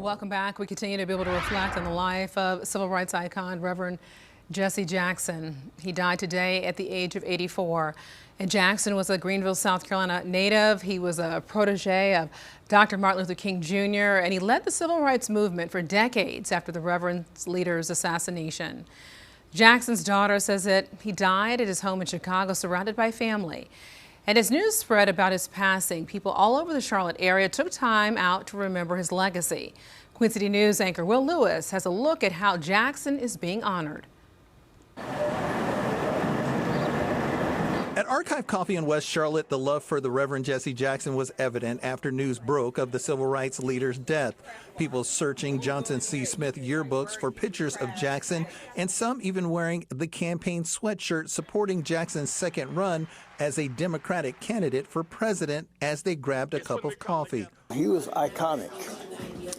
Welcome back. We continue to be able to reflect on the life of civil rights icon Reverend Jesse Jackson. He died today at the age of 84. And Jackson was a Greenville, South Carolina native. He was a protege of Dr. Martin Luther King Jr., and he led the civil rights movement for decades after the Reverend's leader's assassination. Jackson's daughter says that he died at his home in Chicago, surrounded by family. And as news spread about his passing, people all over the Charlotte area took time out to remember his legacy. Queen City News anchor Will Lewis has a look at how Jackson is being honored. At Archive Coffee in West Charlotte, the love for the Reverend Jesse Jackson was evident after news broke of the civil rights leader's death. People searching Johnson C. Smith yearbooks for pictures of Jackson, and some even wearing the campaign sweatshirt supporting Jackson's second run as a Democratic candidate for president as they grabbed a cup of coffee. He was iconic,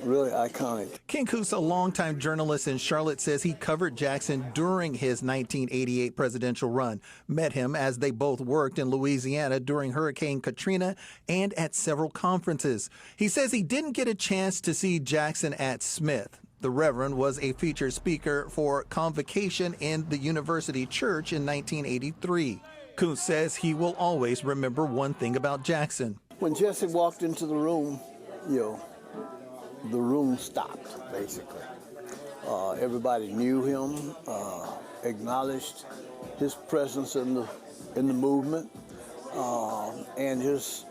really iconic. Ken Coos, a longtime journalist in Charlotte, says he covered Jackson during his 1988 presidential run, met him as they both worked in Louisiana during Hurricane Katrina and at several conferences. He says he didn't get a chance to see Jackson at Smith. The Reverend was a featured speaker for Convocation in the University Church in 1983. Coons says he will always remember one thing about Jackson. When Jesse walked into the room, the room stopped, basically. Everybody knew him, acknowledged his presence in the movement, and his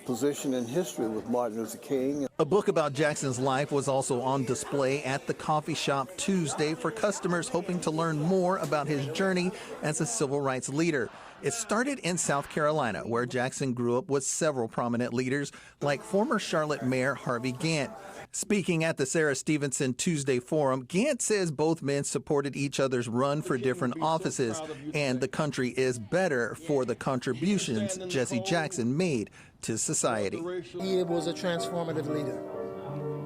position in history with Martin Luther King. A book about Jackson's life was also on display at the coffee shop Tuesday for customers hoping to learn more about his journey as a civil rights leader. It started in South Carolina, where Jackson grew up with several prominent leaders like former Charlotte Mayor Harvey Gantt. Speaking at the Sarah Stevenson Tuesday Forum, Gantt says both men supported each other's run for different offices, and the country is better for the contributions Jesse Jackson made to society. He was a transformative leader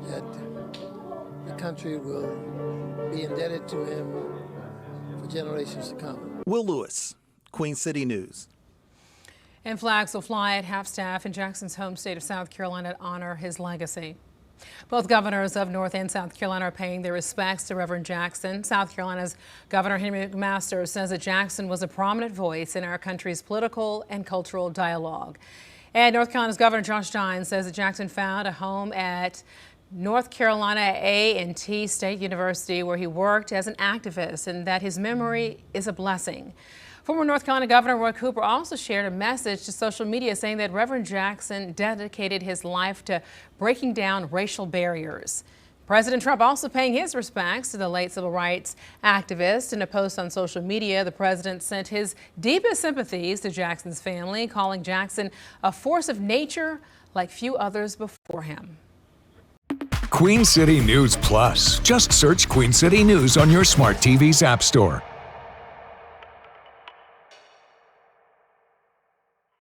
that the country will be indebted to him for generations to come. Will Lewis, Queen City News. And flags will fly at half-staff in Jackson's home state of South Carolina to honor his legacy. Both governors of North and South Carolina are paying their respects to Reverend Jackson. South Carolina's Governor Henry McMaster says that Jackson was a prominent voice in our country's political and cultural dialogue. And North Carolina's Governor Josh Stein says that Jackson found a home at North Carolina A&T State University, where he worked as an activist, and that his memory is a blessing. Former North Carolina Governor Roy Cooper also shared a message to social media saying that Reverend Jackson dedicated his life to breaking down racial barriers. President Trump also paying his respects to the late civil rights activist. In a post on social media, the president sent his deepest sympathies to Jackson's family, calling Jackson a force of nature like few others before him. Queen City News Plus. Just search Queen City News on your smart TV's app store.